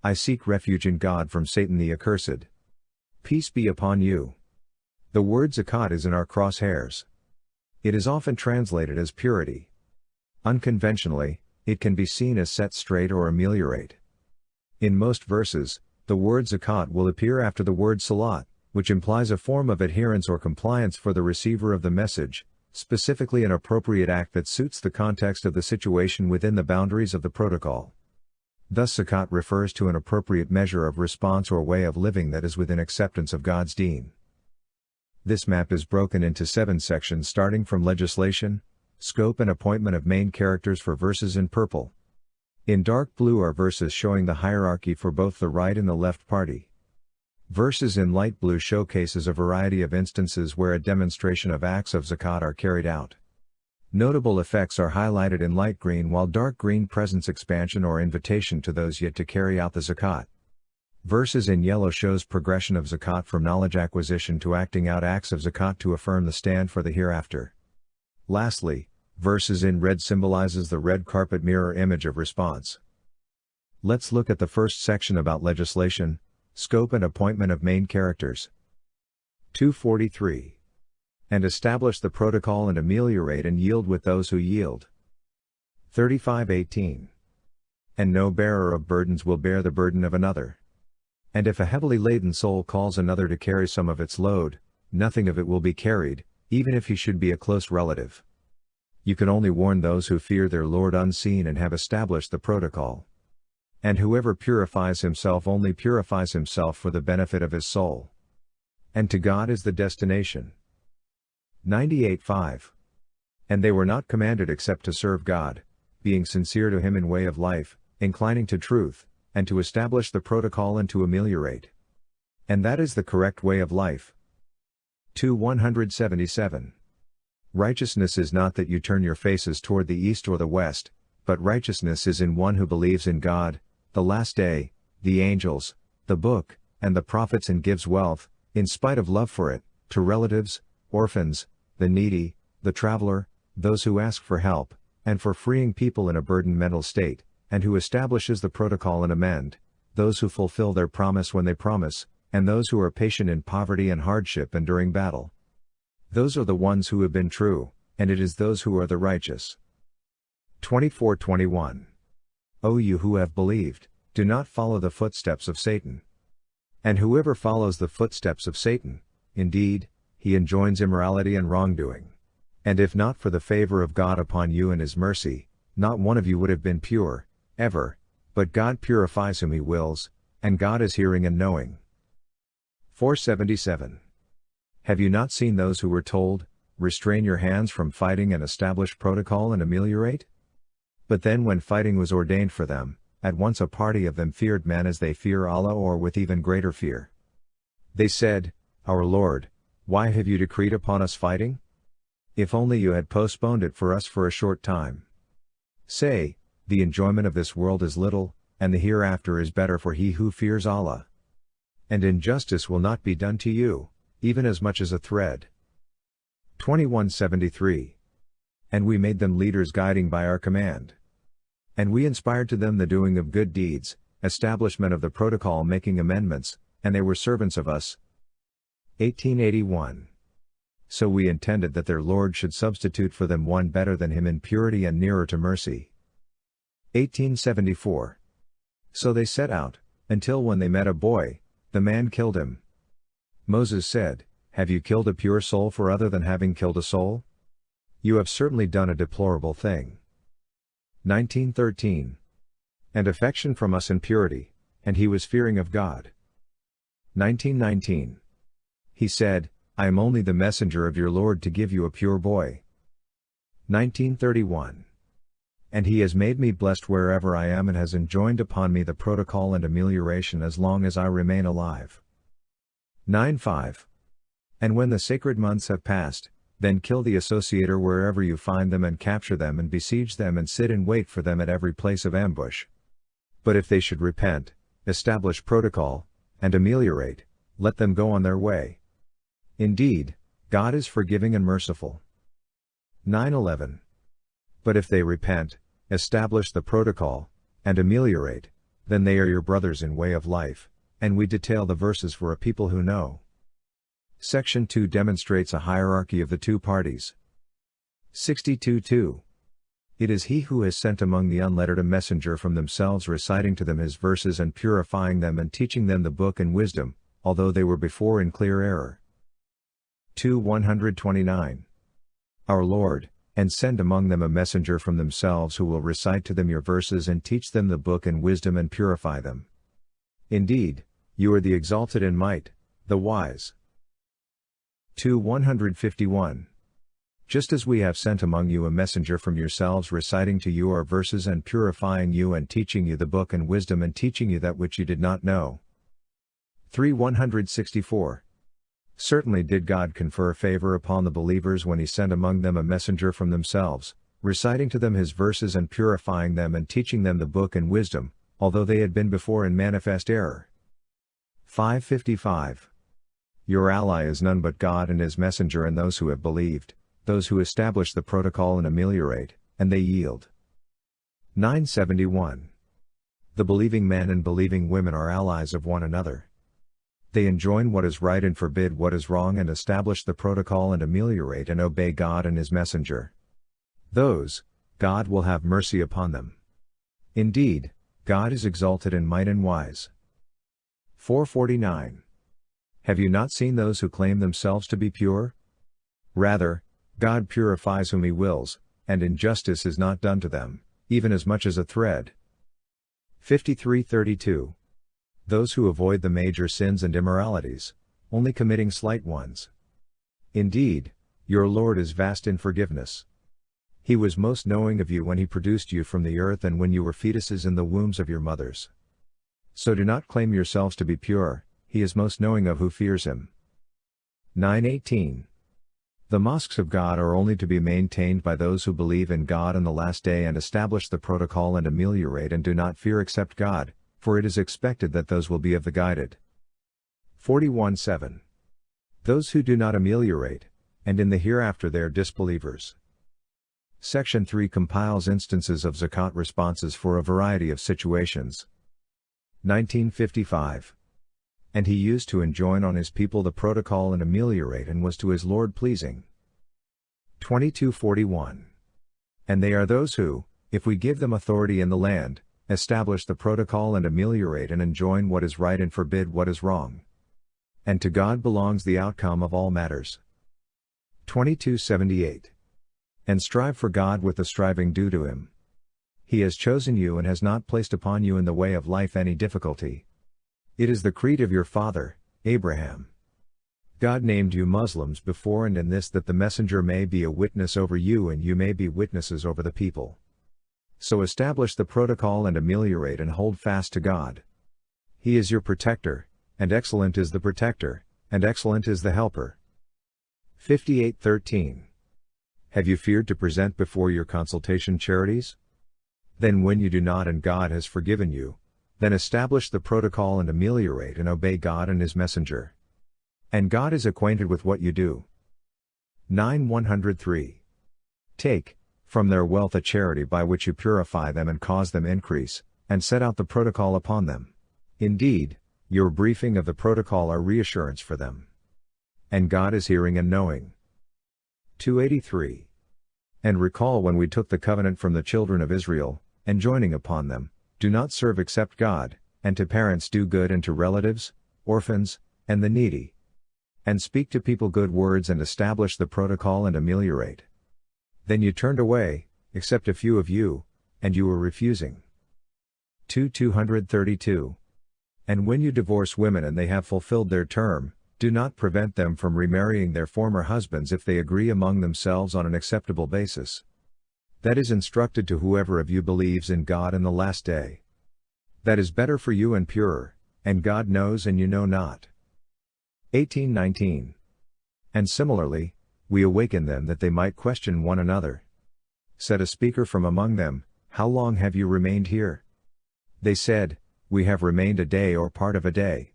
I seek refuge in God from Satan the accursed. Peace be upon you. The word zakat is in our crosshairs. It is often translated as purity. Unconventionally, it can be seen as set straight or ameliorate. In most verses, the word zakat will appear after the word salat, which implies a form of adherence or compliance for the receiver of the message, specifically an appropriate act that suits the context of the situation within the boundaries of the protocol. Thus zakat refers to an appropriate measure of response or way of living that is within acceptance of God's deen. This map is broken into 7 sections starting from legislation, scope and appointment of main characters for verses in purple. In dark blue are verses showing the hierarchy for both the right and the left party. Verses in light blue showcases a variety of instances where a demonstration of acts of zakat are carried out. Notable effects are highlighted in light green, while dark green presents expansion or invitation to those yet to carry out the zakat. Verses in yellow shows progression of zakat from knowledge acquisition to acting out acts of zakat to affirm the stand for the hereafter. Lastly, verses in red symbolizes the red carpet mirror image of response. Let's look at the first section about legislation, scope and appointment of main characters. 243. And establish the protocol and ameliorate and yield with those who yield. 35:18. And no bearer of burdens will bear the burden of another. And if a heavily laden soul calls another to carry some of its load, nothing of it will be carried, even if he should be a close relative. You can only warn those who fear their Lord unseen and have established the protocol. And whoever purifies himself only purifies himself for the benefit of his soul. And to God is the destination. 98:5. And they were not commanded except to serve God, being sincere to Him in way of life, inclining to truth, and to establish the protocol and to ameliorate. And that is the correct way of life. 177. Righteousness is not that you turn your faces toward the east or the west, but righteousness is in one who believes in God, the last day, the angels, the book, and the prophets, and gives wealth, in spite of love for it, to relatives, orphans, the needy, the traveler, those who ask for help, and for freeing people in a burdened mental state, and who establishes the protocol and amend, those who fulfill their promise when they promise, and those who are patient in poverty and hardship and during battle. Those are the ones who have been true, and it is those who are the righteous. 24:21. O you who have believed, do not follow the footsteps of Satan. And whoever follows the footsteps of Satan, indeed, he enjoins immorality and wrongdoing. And if not for the favor of God upon you and His mercy, not one of you would have been pure, ever, but God purifies whom He wills, and God is hearing and knowing. 477. Have you not seen those who were told, restrain your hands from fighting and establish protocol and ameliorate? But then when fighting was ordained for them, at once a party of them feared men as they fear Allah, or with even greater fear. They said, Our Lord, why have you decreed upon us fighting? If only you had postponed it for us for a short time. Say, the enjoyment of this world is little, and the hereafter is better for he who fears Allah. And injustice will not be done to you, even as much as a thread. 2173. And we made them leaders guiding by our command. And we inspired to them the doing of good deeds, establishment of the protocol, making amendments, and they were servants of us. 1881. So we intended that their Lord should substitute for them one better than him in purity and nearer to mercy. 1874. So they set out, until when they met a boy, the man killed him. Moses said, Have you killed a pure soul for other than having killed a soul? You have certainly done a deplorable thing. 1913. And affection from us in purity, and he was fearing of God. 1919. He said, I am only the messenger of your Lord to give you a pure boy. 1931. And he has made me blessed wherever I am and has enjoined upon me the protocol and amelioration as long as I remain alive. 9.5. And when the sacred months have passed, then kill the associator wherever you find them and capture them and besiege them and sit in wait for them at every place of ambush. But if they should repent, establish protocol, and ameliorate, let them go on their way. Indeed, God is forgiving and merciful. 9.11. But if they repent, establish the protocol, and ameliorate, Then they are your brothers in way of life, and we detail the verses for a people who know. Section 2 demonstrates a hierarchy of the two parties. 62:2. It is he who has sent among the unlettered a messenger from themselves, reciting to them his verses and purifying them and teaching them the book and wisdom, although they were before in clear error. 129. Our Lord, and send among them a messenger from themselves who will recite to them your verses and teach them the book and wisdom and purify them. Indeed, you are the exalted in might, the wise. 151. Just as we have sent among you a messenger from yourselves reciting to you our verses and purifying you and teaching you the book and wisdom and teaching you that which you did not know. 164. Certainly did God confer favor upon the believers when he sent among them a messenger from themselves, reciting to them his verses and purifying them and teaching them the book and wisdom, although they had been before in manifest error. 555. Your ally is none but God and his messenger and those who have believed, those who establish the protocol and ameliorate, and they yield. 971. The believing men and believing women are allies of one another. They enjoin what is right and forbid what is wrong and establish the protocol and ameliorate and obey God and his messenger. Those, God will have mercy upon them. Indeed, God is exalted in might and wise. 449. Have you not seen those who claim themselves to be pure? Rather, God purifies whom he wills, and injustice is not done to them, even as much as a thread. 53:32. Those who avoid the major sins and immoralities, only committing slight ones. Indeed, your Lord is vast in forgiveness. He was most knowing of you when he produced you from the earth and when you were fetuses in the wombs of your mothers. So do not claim yourselves to be pure, he is most knowing of who fears him. 918. The mosques of God are only to be maintained by those who believe in God and the last day and establish the protocol and ameliorate and do not fear except God, for it is expected that those will be of the guided. 41:7. Those who do not ameliorate, and in the hereafter they are disbelievers. Section 3 compiles instances of Zakat responses for a variety of situations. 1955. And he used to enjoin on his people the protocol and ameliorate and was to his Lord pleasing. 22:41. And they are those who, if we give them authority in the land, establish the protocol and ameliorate and enjoin what is right and forbid what is wrong. And to God belongs the outcome of all matters. 22:78. And strive for God with the striving due to him. He has chosen you and has not placed upon you in the way of life any difficulty. It is the creed of your father, Abraham. God named you Muslims before and in this that the messenger may be a witness over you and you may be witnesses over the people. So establish the protocol and ameliorate and hold fast to God. He is your protector, and excellent is the protector, and excellent is the helper. 58:13. Have you feared to present before your consultation charities? Then when you do not and God has forgiven you, then establish the protocol and ameliorate and obey God and his messenger. And God is acquainted with what you do. 9:103. Take, from their wealth a charity by which you purify them and cause them increase, and set out the protocol upon them. Indeed, your briefing of the protocol are reassurance for them. And God is hearing and knowing. 283. And recall when we took the covenant from the children of Israel, enjoining upon them, do not serve except God, and to parents do good and to relatives, orphans, and the needy. And speak to people good words and establish the protocol and ameliorate. Then you turned away, except a few of you, and you were refusing. 232. And when you divorce women and they have fulfilled their term, do not prevent them from remarrying their former husbands if they agree among themselves on an acceptable basis. That is instructed to whoever of you believes in God in the last day. That is better for you and purer, and God knows and you know not. 18:19. And similarly, we awaken them that they might question one another. Said a speaker from among them, how long have you remained here? They said, we have remained a day or part of a day.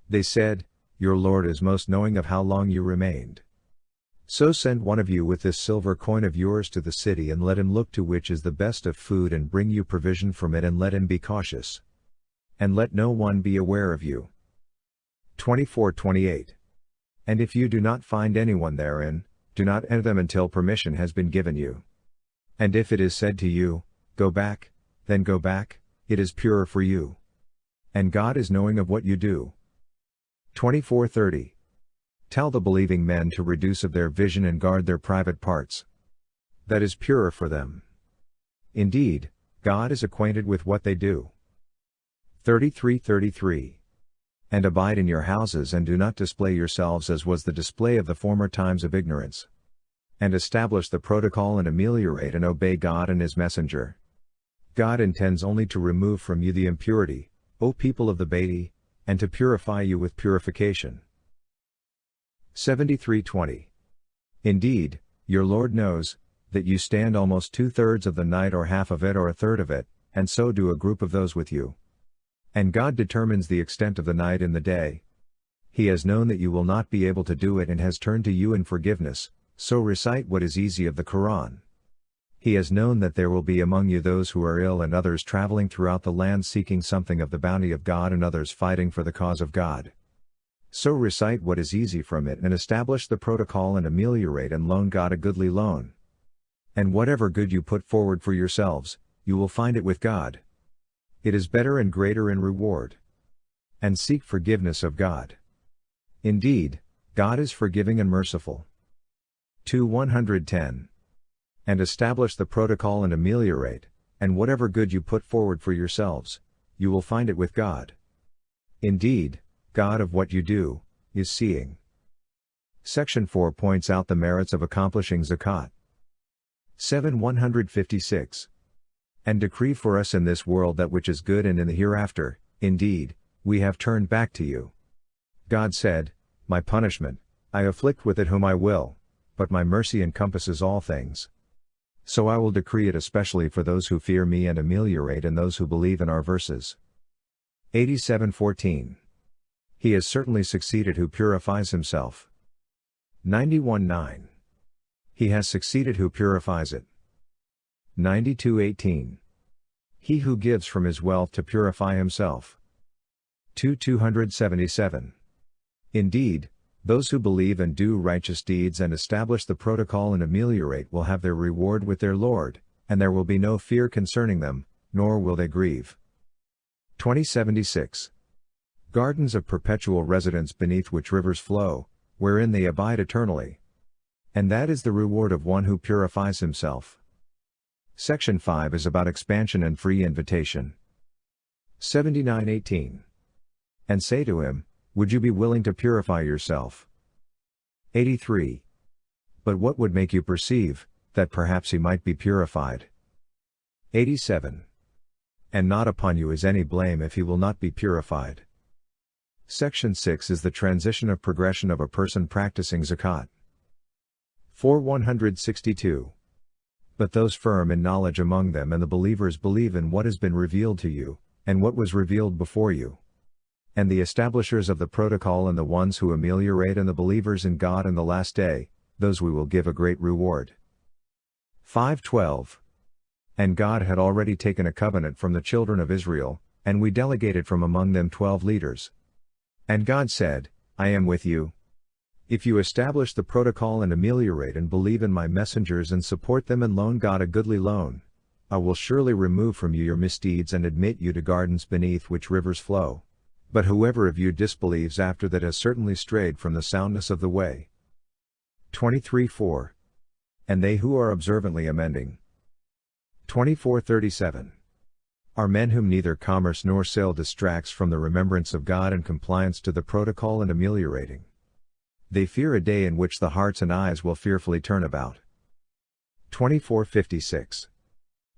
They said, your Lord is most knowing of how long you remained. So send one of you with this silver coin of yours to the city and let him look to which is the best of food and bring you provision from it and let him be cautious. and let no one be aware of you. 24:28. And if you do not find anyone therein, do not enter them until permission has been given you. And if it is said to you, Go back, then go back, it is purer for you. And God is knowing of what you do. 24:30. Tell the believing men to reduce of their vision and guard their private parts. That is purer for them. Indeed, God is acquainted with what they do. 33:33. And abide in your houses and do not display yourselves as was the display of the former times of ignorance. And establish the protocol and ameliorate and obey God and His messenger. God intends only to remove from you the impurity, O people of the Beti, and to purify you with purification. 73:20. Indeed, your Lord knows, that you stand almost 2/3 of the night or half of it or 1/3 of it, and so do a group of those with you. And God determines the extent of the night and the day. He has known that you will not be able to do it and has turned to you in forgiveness, so recite what is easy of the Quran. He has known that there will be among you those who are ill and others traveling throughout the land seeking something of the bounty of God and others fighting for the cause of God. So recite what is easy from it and establish the protocol and ameliorate and loan God a goodly loan. And whatever good you put forward for yourselves, you will find it with God. It is better and greater in reward. And seek forgiveness of God. Indeed, God is forgiving and merciful. 110. And establish the protocol and ameliorate, and whatever good you put forward for yourselves, you will find it with God. Indeed, God of what you do, is seeing. Section 4 points out the merits of accomplishing Zakat. 156. And decree for us in this world that which is good and in the hereafter, indeed, we have turned back to you. God said, My punishment, I afflict with it whom I will, but my mercy encompasses all things. So I will decree it especially for those who fear me and ameliorate and those who believe in our verses. 87:14. He has certainly succeeded who purifies himself. 91:9. He has succeeded who purifies it. 92:18. He who gives from his wealth to purify himself. 277. Indeed, those who believe and do righteous deeds and establish the protocol and ameliorate will have their reward with their Lord, and there will be no fear concerning them, nor will they grieve. 2076. Gardens of perpetual residence beneath which rivers flow, wherein they abide eternally. And that is the reward of one who purifies himself. Section 5 is about expansion and free invitation. 79:18. And say to him, Would you be willing to purify yourself? 83. But what would make you perceive, that perhaps he might be purified? 87. And not upon you is any blame if he will not be purified. Section 6 is the transition of progression of a person practicing Zakat. 162. But those firm in knowledge among them and the believers believe in what has been revealed to you, and what was revealed before you. And the establishers of the protocol and the ones who ameliorate and the believers in God in the last day, those we will give a great reward. 5:12. And God had already taken a covenant from the children of Israel, and we delegated from among them 12 leaders. And God said, I am with you. If you establish the protocol and ameliorate and believe in my messengers and support them and loan God a goodly loan, I will surely remove from you your misdeeds and admit you to gardens beneath which rivers flow. But whoever of you disbelieves after that has certainly strayed from the soundness of the way. 23:4. And they who are observantly amending. 24:37. Are men whom neither commerce nor sale distracts from the remembrance of God and compliance to the protocol and ameliorating. They fear a day in which the hearts and eyes will fearfully turn about. 24:56.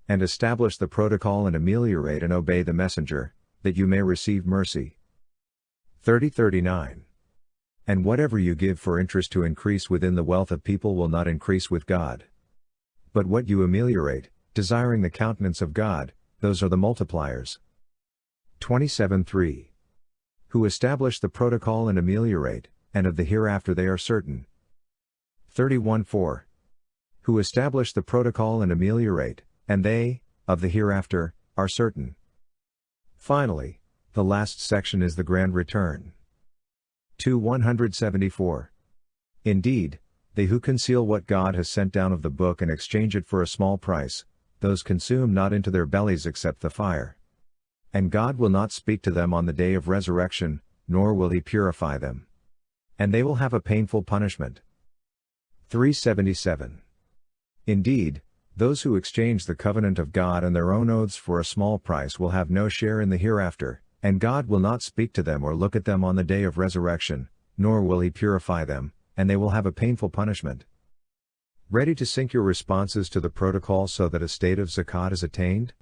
And establish the protocol and ameliorate and obey the messenger, that you may receive mercy. 30:39. And whatever you give for interest to increase within the wealth of people will not increase with God. But what you ameliorate, desiring the countenance of God, those are the multipliers. 27:3. Who establish the protocol and ameliorate, and of the hereafter they are certain. 31:4. Who establish the protocol and ameliorate, and they, of the hereafter, are certain. Finally, The last section is the grand return. 174. Indeed, they who conceal what God has sent down of the book and exchange it for a small price, those consume not into their bellies except the fire. And God will not speak to them on the day of resurrection, nor will he purify them. And they will have a painful punishment. 377. Indeed, those who exchange the covenant of God and their own oaths for a small price will have no share in the hereafter, and God will not speak to them or look at them on the day of resurrection, nor will he purify them, and they will have a painful punishment. Ready to sync your responses to the protocol so that a state of Zakat is attained?